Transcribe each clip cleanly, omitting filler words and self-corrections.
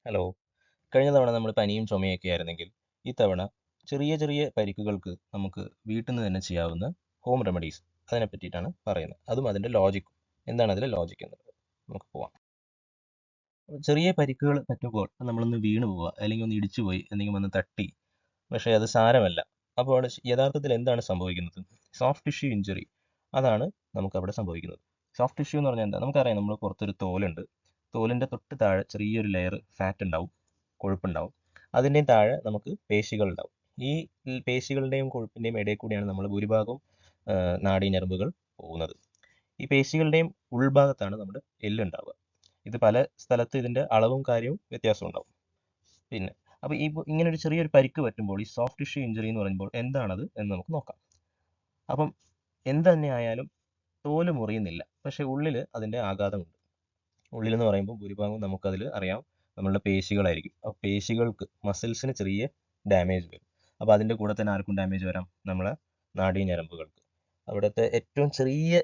Hello. കഴിഞ്ഞ തവണ നമ്മൾ പനിയും ചുമയൊക്കെ ആയിരുന്നെങ്കിൽ ഇത്തവണ ചെറിയ ചെറിയ പരിക്കുകൾക്ക് നമുക്ക് വീട്ടിൽ നിന്ന് തന്നെ ചെയ്യാവുന്ന ഹോം റെമഡീസ് അതിനെ പറ്റിയിട്ടാണ് പറയുന്നത്. അതും അതിൻ്റെ ലോജിക്കും. എന്താണ് അതിലെ ലോജിക് എന്നുള്ളത് നമുക്ക് പോവാം. ചെറിയ പരിക്കുകൾ പറ്റുമ്പോൾ നമ്മളൊന്ന് വീണ് പോവുക അല്ലെങ്കിൽ ഒന്ന് ഇടിച്ചു പോയി എന്തെങ്കിലും വന്ന് തട്ടി, പക്ഷേ അത് സാരമല്ല. അപ്പോൾ അവിടെ യഥാർത്ഥത്തിൽ എന്താണ് സംഭവിക്കുന്നത്? സോഫ്റ്റ് ടിഷ്യൂ ഇഞ്ചുറി, അതാണ് നമുക്ക് അവിടെ സംഭവിക്കുന്നത്. സോഫ്റ്റ് ടിഷ്യൂ എന്ന് പറഞ്ഞാൽ എന്താ? നമുക്കറിയാം, നമ്മൾ പുറത്തൊരു തോലുണ്ട്. തോലിൻ്റെ തൊട്ട് താഴെ ചെറിയൊരു ലെയർ ഫാറ്റ് ഉണ്ടാവും, കൊഴുപ്പുണ്ടാവും. അതിൻ്റെയും താഴെ നമുക്ക് പേശികൾ ഉണ്ടാവും. ഈ പേശികളുടെയും കൊഴുപ്പിൻ്റെയും ഇടയിൽ കൂടിയാണ് നമ്മൾ ഭൂരിഭാഗവും നാഡീഞരമ്പുകൾ പോകുന്നത്. ഈ പേശികളുടെയും ഉൾഭാഗത്താണ് നമ്മുടെ എല്ലുണ്ടാവുക. ഇത് പല സ്ഥലത്ത് ഇതിൻ്റെ അളവും കാര്യവും വ്യത്യാസം ഉണ്ടാവും. പിന്നെ അപ്പോൾ ഇങ്ങനെ ഒരു ചെറിയൊരു പരിക്ക് പറ്റുമ്പോൾ ഈ സോഫ്റ്റ് ടിഷ്യൂ ഇഞ്ചുറി എന്ന് പറയുമ്പോൾ എന്താണത് എന്ന് നമുക്ക് നോക്കാം. അപ്പം എന്ത് തന്നെ ആയാലും തോല് മുറിയുന്നില്ല, പക്ഷേ ഉള്ളിൽ അതിൻ്റെ ആഘാതമുണ്ട്. ഉള്ളിലെന്ന് പറയുമ്പോൾ ഭൂരിഭാഗവും നമുക്കതിൽ അറിയാം, നമ്മളുടെ പേശികളായിരിക്കും. ആ പേശികൾക്ക്, മസിൽസിന് ചെറിയ ഡാമേജ് വരും. അപ്പോൾ അതിൻ്റെ കൂടെ തന്നെ ആർക്കും ഡാമേജ് വരാം? നമ്മളെ നാഡീഞരമ്പുകൾക്ക്. അവിടുത്തെ ഏറ്റവും ചെറിയ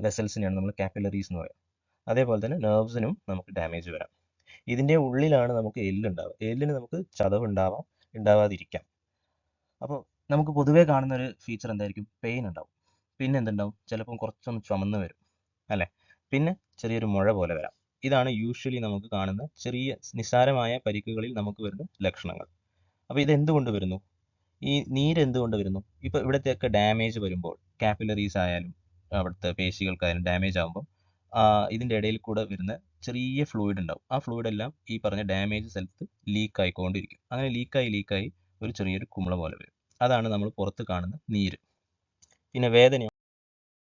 വെസൽസിനെയാണ് നമ്മൾ കാപ്പിലറീസ് എന്ന് പറയുക. അതേപോലെ തന്നെ നെർവ്സിനും നമുക്ക് ഡാമേജ് വരാം. ഇതിൻ്റെ ഉള്ളിലാണ് നമുക്ക് എല്ലുണ്ടാവുക. എല്ലിന് നമുക്ക് ചതവ് ഉണ്ടാവാം, ഉണ്ടാവാതിരിക്കാം. അപ്പോൾ നമുക്ക് പൊതുവേ കാണുന്ന ഒരു ഫീച്ചർ എന്തായിരിക്കും? പെയിൻ ഉണ്ടാവും. പിന്നെ എന്തുണ്ടാവും? ചിലപ്പം കുറച്ചൊന്ന് ചുമന്ന് വരും, അല്ലേ? പിന്നെ ചെറിയൊരു മുഴ പോലെ വരാം. ഇതാണ് യൂഷ്വലി നമുക്ക് കാണുന്ന ചെറിയ നിസ്സാരമായ പരിക്കുകളിൽ നമുക്ക് വരുന്ന ലക്ഷണങ്ങൾ. അപ്പോൾ ഇതെന്തുകൊണ്ട് വരുന്നു? ഈ നീര് എന്തുകൊണ്ട് വരുന്നു? ഇപ്പോൾ ഇവിടത്തെയൊക്കെ ഡാമേജ് വരുമ്പോൾ, കാപ്പിലറീസ് ആയാലും അവിടുത്തെ പേശികൾക്കായാലും ഡാമേജ് ആകുമ്പോൾ ഇതിൻ്റെ ഇടയിൽ കൂടെ വരുന്ന ചെറിയ ഫ്ലൂയിഡ് ഉണ്ടാവും. ആ ഫ്ലൂയിഡ് എല്ലാം ഈ പറഞ്ഞ ഡാമേജ് സ്ഥലത്ത് ലീക്ക് ആയിക്കൊണ്ടിരിക്കും. അങ്ങനെ ലീക്കായി ഒരു ചെറിയൊരു കുമിള പോലെ വരും. അതാണ് നമ്മൾ പുറത്ത് കാണുന്ന നീര്. പിന്നെ വേദനയോ?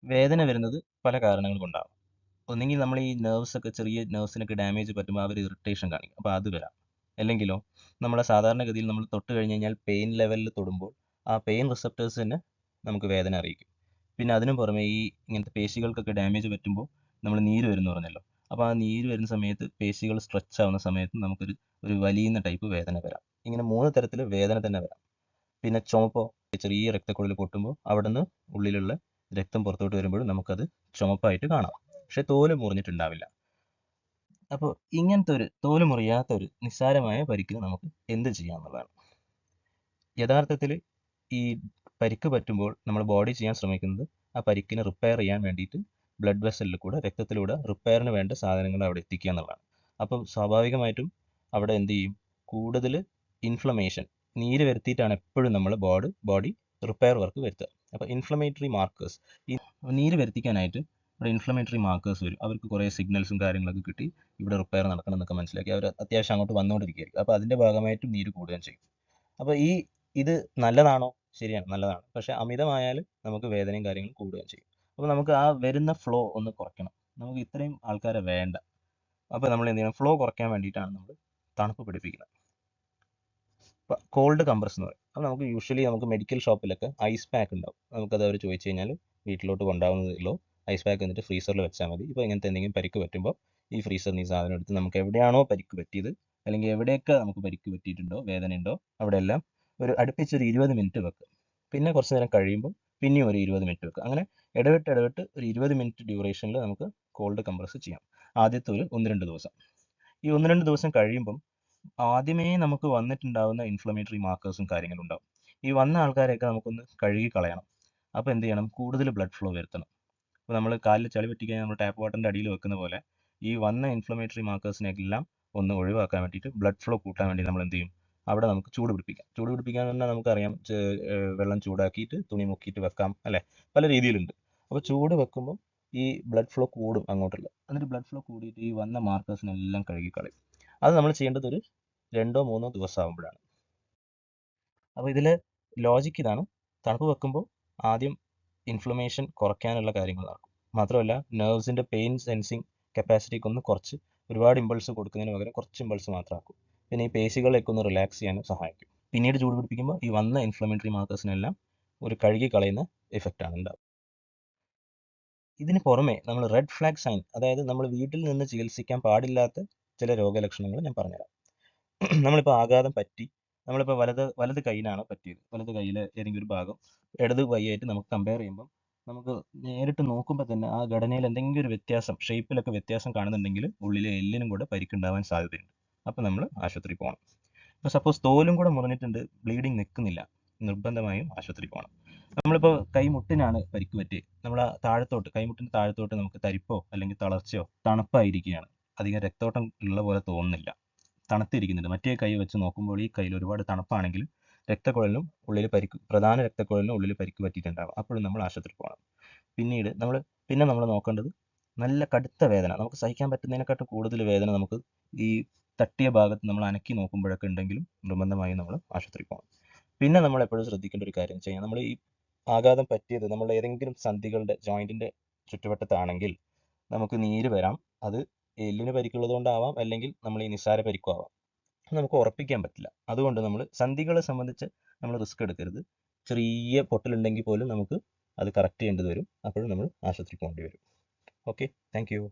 വേദന വരുന്നത് പല കാരണങ്ങൾ കൊണ്ടാവും. ഒന്നെങ്കിൽ നമ്മൾ ഈ നെർവ്സ് ഒക്കെ, ചെറിയ നെർവ്സിനൊക്കെ ഡാമേജ് പറ്റുമ്പോൾ അവർ ഇറിറ്റേഷൻ കാണിക്കും, അപ്പോൾ അത് വരാം. അല്ലെങ്കിലോ നമ്മളെ സാധാരണഗതിയിൽ നമ്മൾ തൊട്ട് കഴിഞ്ഞ് കഴിഞ്ഞാൽ പെയിൻ ലെവലിൽ തൊടുമ്പോൾ ആ പെയിൻ റിസപ്റ്റേഴ്സ് തന്നെ നമുക്ക് വേദന അറിയിക്കും. പിന്നെ അതിനും പുറമെ ഈ ഇങ്ങനത്തെ പേശികൾക്കൊക്കെ ഡാമേജ് പറ്റുമ്പോൾ നമ്മൾ നീര് വരുന്നു പറഞ്ഞല്ലോ. അപ്പോൾ ആ നീര് വരുന്ന സമയത്ത് പേശികൾ സ്ട്രെച്ച് ആവുന്ന സമയത്ത് നമുക്കൊരു ഒരു വലിയുന്ന ടൈപ്പ് വേദന വരാം. ഇങ്ങനെ 3 തരത്തിൽ വേദന തന്നെ വരാം. പിന്നെ ചുമപ്പോ? ചെറിയ രക്തക്കുഴൽ പൊട്ടുമ്പോൾ അവിടെ നിന്ന് ഉള്ളിലുള്ള രക്തം പുറത്തോട്ട് വരുമ്പോഴും നമുക്കത് ചുമപ്പായിട്ട് കാണാം. പക്ഷെ തോല് മുറിഞ്ഞിട്ടുണ്ടാവില്ല. അപ്പോൾ ഇങ്ങനത്തെ ഒരു തോല് മുറിയാത്ത ഒരു നിസ്സാരമായ പരിക്കിന് നമുക്ക് എന്ത് ചെയ്യാന്നുള്ളതാണ്. യഥാർത്ഥത്തിൽ ഈ പരിക്ക് പറ്റുമ്പോൾ നമ്മൾ ബോഡി ചെയ്യാൻ ശ്രമിക്കുന്നത് ആ പരിക്കിനെ റിപ്പയർ ചെയ്യാൻ വേണ്ടിയിട്ട് ബ്ലഡ് വെസലിൽ കൂടെ, രക്തത്തിലൂടെ റിപ്പയറിന് വേണ്ട സാധനങ്ങൾ അവിടെ എത്തിക്കുക എന്നുള്ളതാണ്. അപ്പം സ്വാഭാവികമായിട്ടും അവിടെ എന്ത് ചെയ്യും? കൂടുതൽ ഇൻഫ്ലമേഷൻ, നീര് വരുത്തിയിട്ടാണ് എപ്പോഴും നമ്മൾ ബോഡി റിപ്പയർ വർക്ക് വരുത്തുക. അപ്പോൾ ഇൻഫ്ലമേറ്ററി മാർക്കേഴ്സ്, ഈ നീര് വരുത്തിക്കാനായിട്ട് ഇവിടെ ഇൻഫ്ലമേറ്ററി മാർക്കേഴ്സ് വരും. അവർക്ക് കുറേ സിഗ്നൽസും കാര്യങ്ങളൊക്കെ കിട്ടി ഇവിടെ റിപ്പയർ നടക്കണം എന്നൊക്കെ മനസ്സിലാക്കി അവർ അത്യാവശ്യം അങ്ങോട്ട് വന്നുകൊണ്ടിരിക്കുകയായിരിക്കും. അപ്പോൾ അതിൻ്റെ ഭാഗമായിട്ടും നീര് കൂടുകയും ചെയ്യും. അപ്പോൾ ഇത് നല്ലതാണോ? ശരിയാണ്, നല്ലതാണ്. പക്ഷേ അമിതമായാൽ നമുക്ക് വേദനയും കാര്യങ്ങളും കൂടുകയും ചെയ്യും. അപ്പോൾ നമുക്ക് ആ വരുന്ന ഫ്ലോ ഒന്ന് കുറയ്ക്കണം. നമുക്ക് ഇത്രയും ആൾക്കാരെ വേണ്ട. അപ്പോൾ നമ്മൾ എന്ത് ചെയ്യണം? ഫ്ലോ കുറയ്ക്കാൻ വേണ്ടിയിട്ടാണ് നമ്മൾ തണുപ്പ് പിടിപ്പിക്കുന്നത്. ഇപ്പോൾ കോൾഡ് കംപ്രസ് എന്ന് പറയും. അത് നമുക്ക് യൂഷ്വലി നമുക്ക് മെഡിക്കൽ ഷോപ്പിലൊക്കെ ഐസ് പാക്ക് ഉണ്ടാവും. നമുക്കത് അവർ ചോദിച്ചു കഴിഞ്ഞാൽ വീട്ടിലോട്ട് കൊണ്ടാവുന്നതേ ഉള്ളൂ. ഐസ് പാക്ക് എന്നിട്ട് ഫ്രീസറിൽ വെച്ചാൽ മതി. ഇപ്പോൾ ഇങ്ങനത്തെ എന്തെങ്കിലും പരിക്ക് പറ്റുമ്പോൾ ഈ ഫ്രീസറിൽ നിന്ന് ഈ സാധനം എടുത്ത് നമുക്ക് എവിടെയാണോ പരിക്ക് പറ്റിയത്, അല്ലെങ്കിൽ എവിടെയൊക്കെ നമുക്ക് പരിക്ക് പറ്റിയിട്ടുണ്ടോ, വേദനയുണ്ടോ, അവിടെയെല്ലാം അടുപ്പിച്ചൊരു 20 മിനിറ്റ് വെക്കുക. പിന്നെ കുറച്ച് നേരം കഴിയുമ്പോൾ പിന്നെയും ഒരു 20 മിനിറ്റ് വെക്കുക. അങ്ങനെ ഇടവിട്ട് ഒരു 20 മിനിറ്റ് ഡ്യൂറേഷനിൽ നമുക്ക് കോൾഡ് കംപ്രസ് ചെയ്യാം. ആദ്യത്തെ ഒരു 1-2 ദിവസം. ഈ 1-2 ദിവസം കഴിയുമ്പം ആദ്യമേ നമുക്ക് വന്നിട്ടുണ്ടാവുന്ന ഇൻഫ്ലമേറ്ററി മാർക്കേഴ്സും കാര്യങ്ങളും ഉണ്ടാവും. ഈ വന്ന ആൾക്കാരെയൊക്കെ നമുക്കൊന്ന് കഴുകി കളയണം. അപ്പോൾ എന്ത് ചെയ്യണം? കൂടുതൽ ബ്ലഡ് ഫ്ലോ വരുത്തണം. അപ്പോൾ നമ്മൾ കാലിൽ ചളി പറ്റി കഴിഞ്ഞാൽ നമ്മൾ ടാപ്പ് വാട്ടറിൻ്റെ അടിയിൽ വെക്കുന്ന പോലെ ഈ വന്ന ഇൻഫ്ലമേറ്ററി മാർക്കേഴ്സിനെല്ലാം ഒന്ന് ഒഴിവാക്കാൻ വേണ്ടിയിട്ട്, ബ്ലഡ് ഫ്ലോ കൂട്ടാൻ വേണ്ടി നമ്മൾ എന്ത് ചെയ്യും? അവിടെ നമുക്ക് ചൂട് പിടിപ്പിക്കാം. ചൂട് പിടിപ്പിക്കാൻ പറഞ്ഞാൽ നമുക്കറിയാം, വെള്ളം ചൂടാക്കിയിട്ട് തുണി മുക്കിയിട്ട് വെക്കാം, അല്ലേ? പല രീതിയിലുണ്ട്. അപ്പോൾ ചൂട് വെക്കുമ്പോൾ ഈ ബ്ലഡ് ഫ്ലോ കൂടും അങ്ങോട്ടുള്ള. എന്നിട്ട് ബ്ലഡ് ഫ്ലോ കൂടിയിട്ട് ഈ വന്ന മാർക്കേഴ്സിനെല്ലാം കഴുകിക്കളയും. അത് നമ്മൾ ചെയ്യേണ്ടത് ഒരു 2-3 ദിവസം ആകുമ്പോഴാണ്. അപ്പോൾ ഇതിൽ ലോജിക്ക് ഇതാണ്. തണുപ്പ് വെക്കുമ്പോൾ ആദ്യം ഇൻഫ്ലമേഷൻ കുറയ്ക്കാനുള്ള കാര്യങ്ങൾ നടക്കും. മാത്രമല്ല നെർവ്സിൻ്റെ പെയിൻ സെൻസിങ് കപ്പാസിറ്റിക്ക് ഒന്ന് കുറച്ച്, ഒരുപാട് ഇമ്പൾസ് കൊടുക്കുന്നതിന് പകരം കുറച്ച് ഇമ്പൾസ് മാത്രം ആക്കും. പിന്നെ ഈ പേശികളെയൊക്കെ ഒന്ന് റിലാക്സ് ചെയ്യാനും സഹായിക്കും. പിന്നീട് ചൂട് പിടിപ്പിക്കുമ്പോൾ ഈ വന്ന ഇൻഫ്ലമേറ്ററി മാർക്കേഴ്സിനെല്ലാം ഒരു കഴുകി കളയുന്ന എഫക്റ്റാണ് ഉണ്ടാവുക. ഇതിന് പുറമെ നമ്മൾ റെഡ് ഫ്ലാഗ് സൈൻ, അതായത് നമ്മൾ വീട്ടിൽ നിന്ന് ചികിത്സിക്കാൻ പാടില്ലാത്ത ചില രോഗലക്ഷണങ്ങൾ ഞാൻ പറഞ്ഞുതരാം. നമ്മളിപ്പോൾ ആഘാതം പറ്റി, നമ്മളിപ്പോൾ വലത് കൈയിലാണ് പറ്റിയത്, വലത് കൈയിലെ ഏതെങ്കിലും ഒരു ഭാഗം ഇടത് കൈയായിട്ട് നമുക്ക് കമ്പയർ ചെയ്യുമ്പോൾ നമുക്ക് നേരിട്ട് നോക്കുമ്പോൾ തന്നെ ആ ഘടനയിൽ എന്തെങ്കിലും ഒരു വ്യത്യാസം, ഷേപ്പിലൊക്കെ വ്യത്യാസം കാണുന്നുണ്ടെങ്കിൽ ഉള്ളിലെ എല്ലിനും കൂടെ പരിക്കുണ്ടാവാൻ സാധ്യതയുണ്ട്. അപ്പോൾ നമ്മൾ ആശുപത്രി പോകണം. ഇപ്പോൾ സപ്പോസ് തോലും കൂടെ മുറിഞ്ഞിട്ടുണ്ട്, ബ്ലീഡിങ് നിൽക്കുന്നില്ല, നിർബന്ധമായും ആശുപത്രി പോകണം. നമ്മളിപ്പോൾ കൈമുട്ടിനാണ് പരിക്ക് പറ്റിയത്, നമ്മൾ ആ താഴത്തോട്ട് കൈമുട്ടിൻ്റെ താഴത്തോട്ട് നമുക്ക് തരിപ്പോ അല്ലെങ്കിൽ തളർച്ചയോ തണുപ്പായിരിക്കുകയാണ്, അധികം രക്തോട്ടം ഉള്ള പോലെ തോന്നുന്നില്ല, തണുത്തിരിക്കുന്നുണ്ട്, മറ്റേ കൈ വെച്ച് നോക്കുമ്പോൾ ഈ കയ്യിൽ ഒരുപാട് തണുപ്പാണെങ്കിൽ രക്തക്കുഴലിനും ഉള്ളിൽ പരിക്ക്, പ്രധാന രക്തക്കുഴലിനും ഉള്ളിൽ പരിക്ക് പറ്റിയിട്ടുണ്ടാകും. അപ്പോഴും നമ്മൾ ആശുപത്രി പോകണം. പിന്നീട് നമ്മൾ നോക്കേണ്ടത് നല്ല കടുത്ത വേദന, നമുക്ക് സഹിക്കാൻ പറ്റുന്നതിനെക്കാട്ടും കൂടുതൽ വേദന നമുക്ക് ഈ തട്ടിയ ഭാഗത്ത് നമ്മൾ അനക്കി നോക്കുമ്പോഴൊക്കെ ഉണ്ടെങ്കിലും നിർബന്ധമായും നമ്മൾ ആശുപത്രി പോകണം. പിന്നെ നമ്മൾ എപ്പോഴും ശ്രദ്ധിക്കേണ്ട ഒരു കാര്യം വെച്ച് കഴിഞ്ഞാൽ, നമ്മൾ ഈ ആഘാതം പറ്റിയത് നമ്മൾ ഏതെങ്കിലും സന്ധികളുടെ ജോയിന്റിന്റെ ചുറ്റുവട്ടത്താണെങ്കിൽ നമുക്ക് നീര് വരാം. അത് എല്ലിന് പരിക്കുള്ളത് കൊണ്ടാവാം, അല്ലെങ്കിൽ നമ്മൾ ഈ നിസ്സാര പരിക്കും ആവാം. നമുക്ക് ഉറപ്പിക്കാൻ പറ്റില്ല. അതുകൊണ്ട് നമ്മൾ സന്ധികളെ സംബന്ധിച്ച് നമ്മൾ റിസ്ക് എടുക്കരുത്. ചെറിയ പൊട്ടലുണ്ടെങ്കിൽ പോലും നമുക്ക് അത് കറക്റ്റ് ചെയ്യേണ്ടത് വരും. അപ്പോഴും നമ്മൾ ആശുപത്രി പോകേണ്ടി വരും. Okay, thank you.